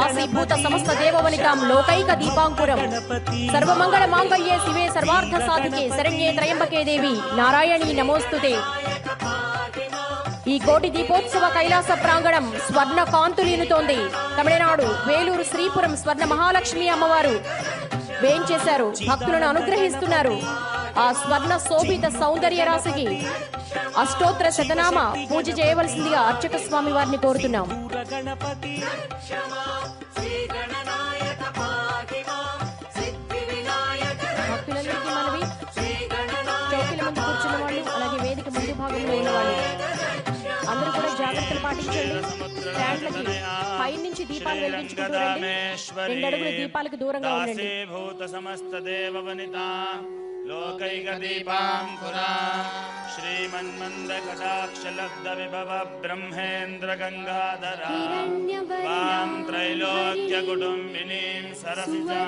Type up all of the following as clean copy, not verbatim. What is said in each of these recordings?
राशीभूत समस्त देववनितां लोकैक दीपांकुरं सर्वमंगल मांगल्ये शिवे सर्वार्थ साधिके शरण्ये त्र्यंबके देवी नारायणी नमोस्तुते। ఈ కోటి దీపోత్సవ కైలాస ప్రాంగణం స్వర్ణ కాంతులీనుతోంది. తమిళనాడు వేలూరు శ్రీపురం స్వర్ణ మహాలక్ష్మి అమ్మవారు వేంచేశారు, భక్తులను అనుగ్రహిస్తున్నారు. ఆ స్వర్ణ శోభిత సౌందర్య రాశికి అష్టోత్తర శతనామ పూజ చేయవలసిందిగా అర్చక స్వామి వారిని కోరుతున్నాం. భక్తులందరికీ మనవి, చౌకీల ముందు కూర్చున్న వాళ్ళు, అలాగే వేదిక ముందు భాగంలో ఉన్న వాళ్ళు అందరూ కూడా జాగ్రత్తలు పాటించండి. స్టాండ్లకి పై నుంచి దీపాలు వెలిగించుకుంటూ రండి. 2 అడుగుల దీపాలకు దూరంగా ఉండండి. लोकैक दीपांकुरा श्रीमन्मन्दकटाक्षलब्ध विभव ब्रह्मेन्द्र गंगाधरा वां त्रैलोक्य कुटुंबिनीं सरसिजा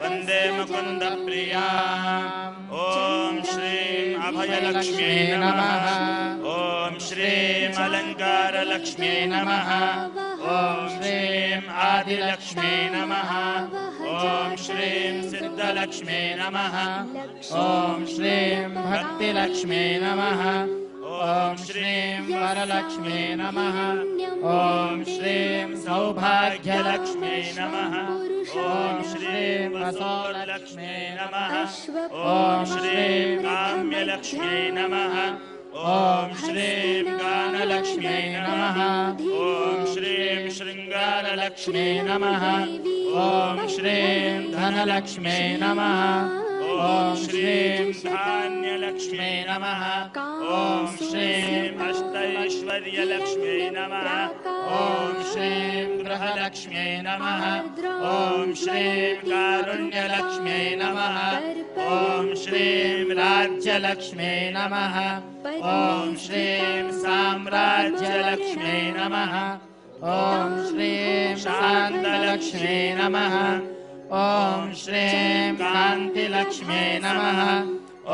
वंदे मुकुंद प्रिया। ओम श्रीं अभयलक्ष्मी नमः। ओम श्रीं अलंकारलक्ष्मी नमः। ओम श्रीं आदिलक्ष्मी नमः। ओम श्रीं सिद्धलक्ष्मी नमः। ओम श्रीं भक्तिलक्ष्मी नमः। ओम श्रीं वरलक्ष्मी नमः। ओम श्रीं सौभाग्यलक्ष्मी नमः। ओम श्रीं वसोलक्ष्मी नमः। ओम श्रीं काम्यलक्ष्मी नमः। ओम श्रीं गानलक्ष्मी नमः। ओम श्रीं श्रृंगारलक्ष्मी नमः। ओम श्रीं धनलक्ष्मी नमः। ओम श्रीं धान्यलक्ष्मी नमः। ओम श्रीं अष्टैश्वर्यलक्ष्मी नमः। ओम श्रीं गृहलक्ष्मी नमः। ओम श्रीं कारुण्यलक्ष्मी नमः। ओम श्रीं राज्यलक्ष्मी नमः। ओम श्रीं साम्राज्यलक्ष्मी नमः। ओम श्रीं शान्तलक्ष्मी नमः। ओम श्रीं कांतिलक्ष्मी नमः।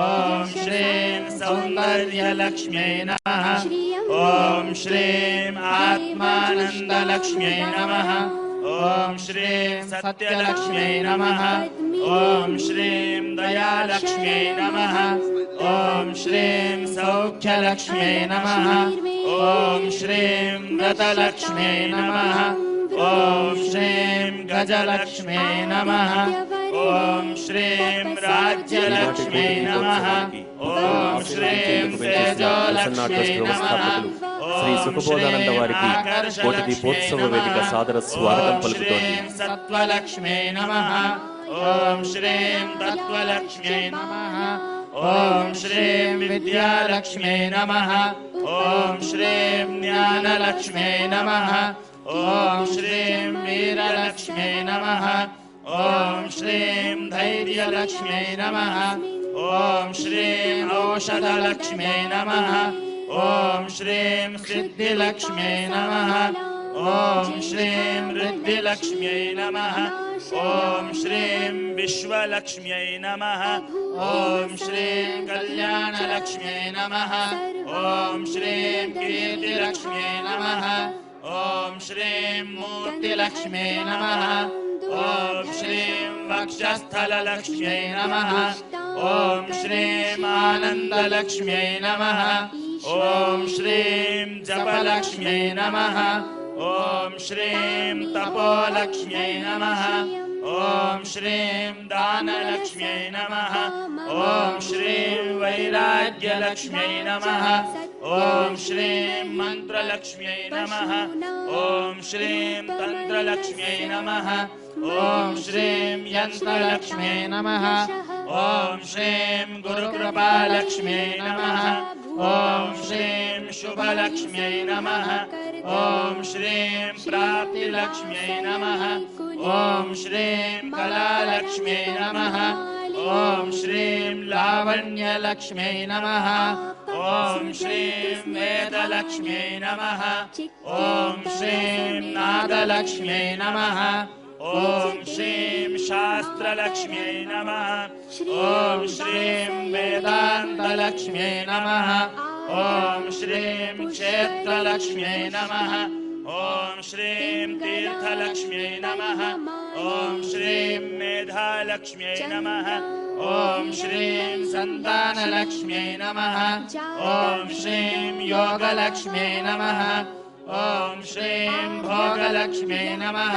ओम श्रीं सौंदर्यलक्ष्मी नमः। ओम श्रीं आत्मानंदलक्ष्मी नमः। ओम श्रीं सत्यलक्ष्मी नमः। ओम श्रीं दयालक्ष्मी नमः। ओम श्रीं सौख्यलक्ष्मी नमः। ओम श्रीं व्रतलक्ष्मी नमः। ओम श्रीं गजलक्ष्मी नमः। ओम श्रीं राज्यलक्ष्मी नमः। ओम श्रीं तेजोलक्ष्मी नमः। శ్రీ సుఖబోధానంద వారికి కోటి దీపోత్సవ వేదిక సాదర స్వాగతం పలుకుతోంది. సత్వలక్ష్మీ నమః. ఓం శ్రీం తత్వలక్ష్మీ నమః. ఓం శ్రీం విద్యాలక్ష్మీ నమః. ఓం శ్రీం జ్ఞానలక్ష్మీ నమః. ఓం శ్రీం వీరలక్ష్మీ నమః. ఓం శ్రీం ధైర్యలక్ష్మీ నమః. ఓం శ్రీం ఔషధలక్ష్మీ నమః. ఓం శ్రీం సిద్ధిలక్ష్మీ నమః. ఓం శ్రీం రిద్ధిలక్ష్మ్యై నమః. ఓం శ్రీం విశ్వలక్ష్మ్యై నమః. ఓం శ్రీం కళ్యాణలక్ష్మ్యై నమః. ఓం శ్రీం కీర్తిలక్ష్మ్యై నమః. ఓం శ్రీం మూర్తిలక్ష్మ్యై నమః. ఓం శ్రీం వక్షస్థలలక్ష్మ్యై నమః. ఓం శ్రీం ఆనందలక్ష్మ్యై నమః. ఓం శ్రీం జపలక్ష్మ్యై నమః. ఓం శ్రీం తపోలక్ష్మ్యై నమః. ఓం శ్రీం దానలక్ష్మ్యై నమః. ఓం శ్రీం వైరాగ్యలక్ష్మ్యై నమః. ఓం శ్రీం మంత్రలక్ష్మ్యై నమః. ఓం శ్రీం తంత్రలక్ష్మ్యై నమః. ఓం శ్రీం యంత్రలక్ష్మ్యై నమః. ఓం శ్రీం గురుకృపాలక్ష్మ్యై నమః. ఓం శ్రీం శుభలక్ష్మ్యై నమః. ఓం శ్రీం ప్రాప్తిలక్ష్మ్యై నమః. ఓం శ్రీం కళాలక్ష్మ్యై నమః. ఓం శ్రీం లావణ్యలక్ష్మ్యై నమః. ఓం శ్రీం వేదలక్ష్మ్యై నమః. ఓం శ్రీం నాదలక్ష్మ్యై నమః. ఓం శ్రీం శాస్త్రలక్ష్మ్యై నమః. ఓం శ్రీం వేదాంతలక్ష్మ్యై నమః. ఓం శ్రీం క్షేత్రలక్ష్మ్యై నమః. ॐ श्रीं तीर्थलक्ष्म्यै नमः ॐ श्रीं मेधालक्ष्म्यै नमः ॐ श्रीं सन्तानलक्ष्म्यै नमः ॐ श्रीं योगलक्ष्म्यै नमः ॐ श्रीं भोगलक्ष्म्यै नमः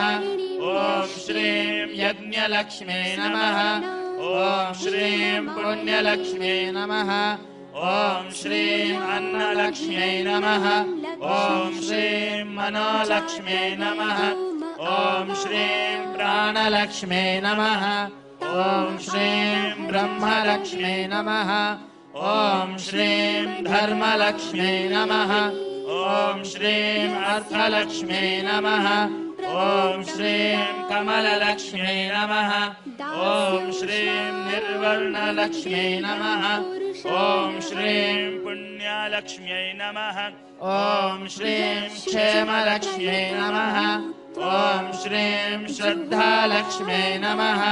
ॐ श्रीं यज्ञलक्ष्म्यै नमः ॐ श्रीं पुण्यलक्ष्म्यै नमः ॐ श्रीं अन्नलक्ष्म्यै नमः ॐ श्रीं मनोलक्ष्म्यै नमः ॐ श्रीं प्राणलक्ष्म्यै नमः ॐ श्रीं ब्रह्मलक्ष्म्यै नमः ॐ श्रीं धर्मलक्ष्म्यै नमः ॐ श्रीं अर्थलक्ष्म्यै नमः ॐ श्रीं कमललक्ष्म्यै नमः ॐ श्रीं निर्वर्णलक्ष्म्यै नमः ॐ श्रीं पुण्यलक्ष्म्यै नमः ॐ श्रीं क्षेमलक्ष्म्यै नमः ॐ श्रीं श्रद्धालक्ष्म्यै नमः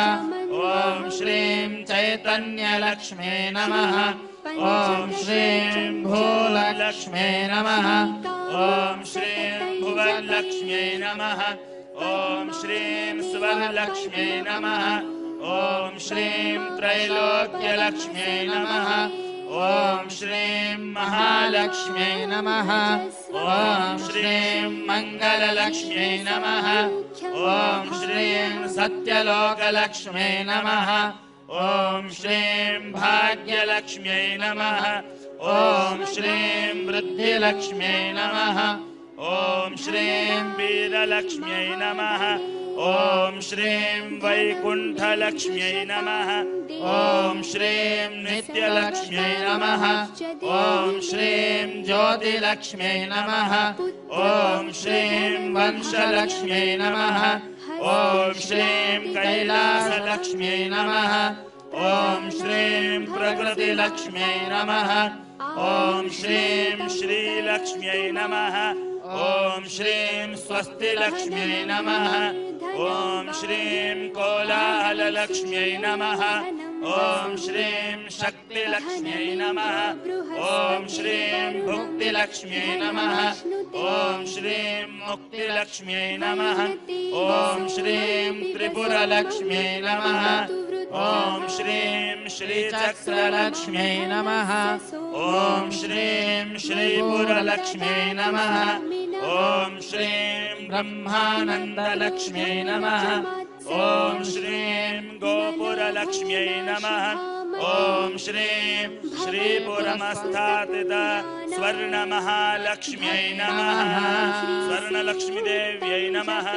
ॐ श्रीं चैतन्यलक्ष्म्यै नमः ॐ श्रीं भूलक्ष्म्यै नमः ॐ श्रीं भुवनलक्ष्म्यै नमः ॐ श्रीं स्वरलक्ष्म्यै नमः ॐ श्रीं त्रैलोक्यलक्ष्म्यै नमः ॐ श्रीं महालक्ष्म्यै नमः ॐ श्रीं मङ्गललक्ष्म्यै नमः ॐ श्रीं सत्यलोकलक्ष्म्यै नमः ॐ श्रीं भाग्यलक्ष्म्यै नमः ॐ श्रीं वृद्धिलक्ष्म्यै नमः ॐ श्रीं वीरलक्ष्म्यै नमः ॐ श्रीं वैकुण्ठलक्ष्म्यै नमः ॐ श्रीं नित्यलक्ष्म्यै नमः ॐ श्रीं ज्योतिलक्ष्म्यै नमः ॐ श्रीं वंशलक्ष्म्यै नमः ॐ श्रीं कैलासलक्ष्म्यै नमः ॐ श्रीं प्रकृतिलक्ष्म्यै नमः ॐ श्रीं श्रीलक्ष्म्यै नमः ॐ श्रीं स्वस्तिलक्ष्म्यै नमः ॐ श्रीं कोलाहललक्ष्म्यै नमः ॐ श्रीं शक्तिलक्ष्म्यै नमः ॐ श्रीं भुक्तिलक्ष्म्यै नमः ॐ श्रीं मुक्तिलक्ष्म्यै नमः ॐ श्रीं त्रिपुरलक्ष्म्यै नमः ॐ श्रीं श्रीचक्रलक्ष्म्यै नमः ॐ श्रीं श्रीपुरलक्ष्म्यै नमः ॐ श्रीं ब्रह्मानन्दलक्ष्म्यै नमः ॐ श्रीं गोपुरलक्ष्म्यै नमः ॐ श्रीं श्रीपुरमस्थापित स्वर्णमहालक्ष्म्यै नमः स्वर्णलक्ष्मीदेव्यै नमः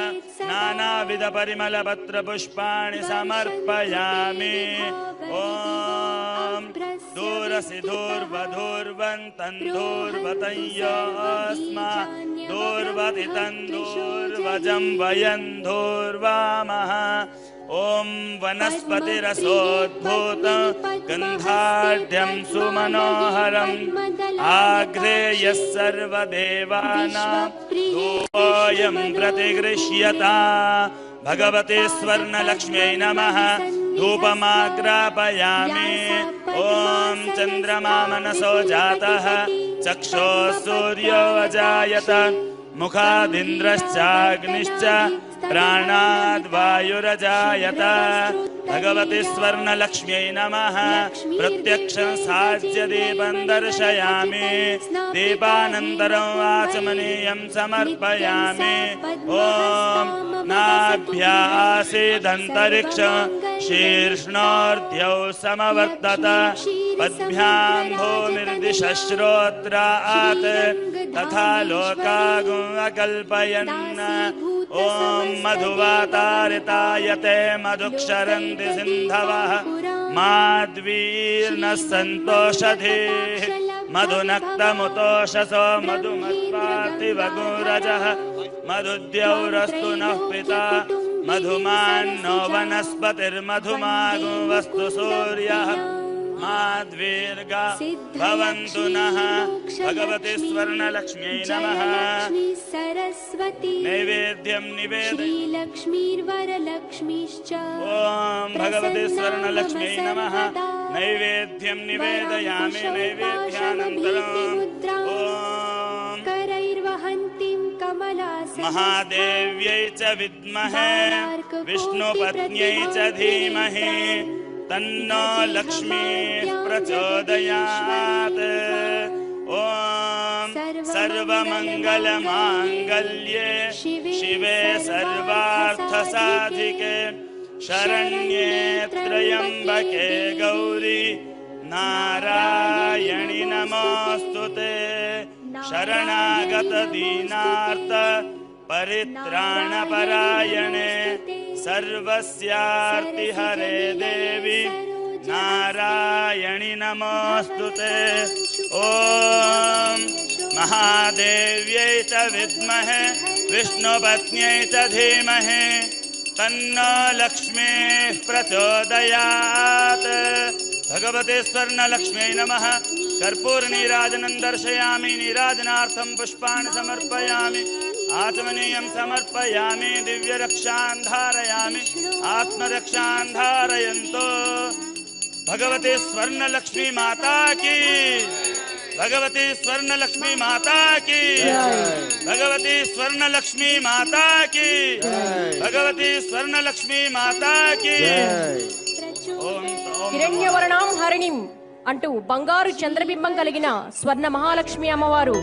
नानाविधपरिमलपत्रपुष्पाणि समर्पयामि ॐ दूरसि दूर्वधूर्वन्तं दूर्वतयोऽस्मा दूर्वतितं दूर्वजं वयं दूर्वामः ॐ वनस्पतिरसोद्भूतं गन्धाढ्यं सुमनोहरम् आघ्रेयः सर्वदेवानां धूपोऽयं प्रतिगृह्यता भगवते स्वर्णलक्ष्म्यै नमः धूपमाग्रापयामि ॐ चन्द्रमा मनसो जातः चक्षुः सूर्यो अजायत मुखादिन्द्रश्चाग्निश्च प्राणाद्वायुरजायत भगवते स्वर्णलक्ष्म्यै नमः प्रत्यक्षं साज्य दीपं दर्शयामि दीपानन्तरम् आचमनीयं समर्पयामि ॐ नाभ्यासीदन्तरिक्षं शीर्ष्णोर्ध्यौ समवर्तत पद्भ्यां भूमिर्दिशश्रोत्रात् तथा लोकागुम् अकल्पयन् ॐ मधुवातारितायते मधुक्षरन्ति सिन्धवः माध्वीर्नः सन्तोषधीः मधुनक्तमुतोषसो मधुमत्पार्थिवगुरजः मधुद्यौरस्तु नः पिता मधुमान्नो वनस्पतिर्मधुमागो वस्तु सूर्यः माद्वीर्गा भवन्तु नः भगवते स्वर्णलक्ष्म्यै नमः नैवेद्यं श्रीलक्ष्मीर्वरलक्ष्मीश्च ॐ भगवते स्वर्णलक्ष्म्यै नमः नैवेद्यं निवेदयामि नैवेद्यानन्तरम् ॐ करैर्वहन्तीं कमलास महादेव्यै च विद्महे विष्णुपत्न्यै च धीमहि तन्नो लक्ष्मीः प्रचोदयात्। ॐ सर्वमङ्गलमाङ्गल्ये शिवे सर्वार्थसाधिके शरण्ये त्र्यम्बके गौरी नारायणि नमोऽस्तुते। शरणागत दीनार्थ परित्राणपरायणे सर्वस्यार्तिहरे देवी नारायणि नमोऽस्तुते। ॐ महादेव्यै च विद्महे विष्णुपत्न्यै च धीमहि तन्नो लक्ष्मीः प्रचोदयात्। भगवते स्वर्णलक्ष्म्यै नमः। कर्पूरनीराजनं दर्शयामि, नीराजनार्थं पुष्पाणि समर्पयामि, आचमनीयं समर्पयामि, दिव्यरक्षां धारयामि, आत्मरक्षां धारयन्तो। भगवते स्वर्णलक्ष्मी माता की, भगवती स्वर्णलक्ष्मी माता की, भगवती स्वर्णलक्ष्मी माता की, भगवती स्वर्णलक्ष्मी माता की। హిరణ్యవర్ణాం హరిణిం అంటూ బంగారు చంద్రబింబం కలిగిన స్వర్ణ మహాలక్ష్మి అమ్మవారు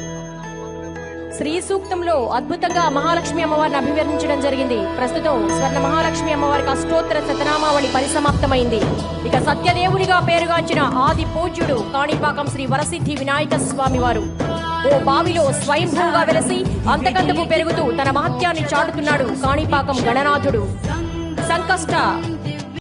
శ్రీ సూక్తంలో అద్భుతంగా మహాలక్ష్మి అమ్మవారిని అభివర్ణించడం జరిగింది. ప్రస్తుతం స్వర్ణ మహాలక్ష్మి అమ్మవారికి అష్టోత్తర శతనామావళి పరిసమాప్తమైంది. ఇక సత్యదేవునిగా పేరుగాంచిన ఆది పూజ్యుడు కాణిపాకం శ్రీ వరసిద్ధి వినాయక స్వామి వారు ఓ బావిలో స్వయంభూగా వెలసి అంతకంతకు పెరుగుతూ తన మహత్యాన్ని చాటుతున్నాడు కాణిపాకం గణనాథుడు. సంకష్ట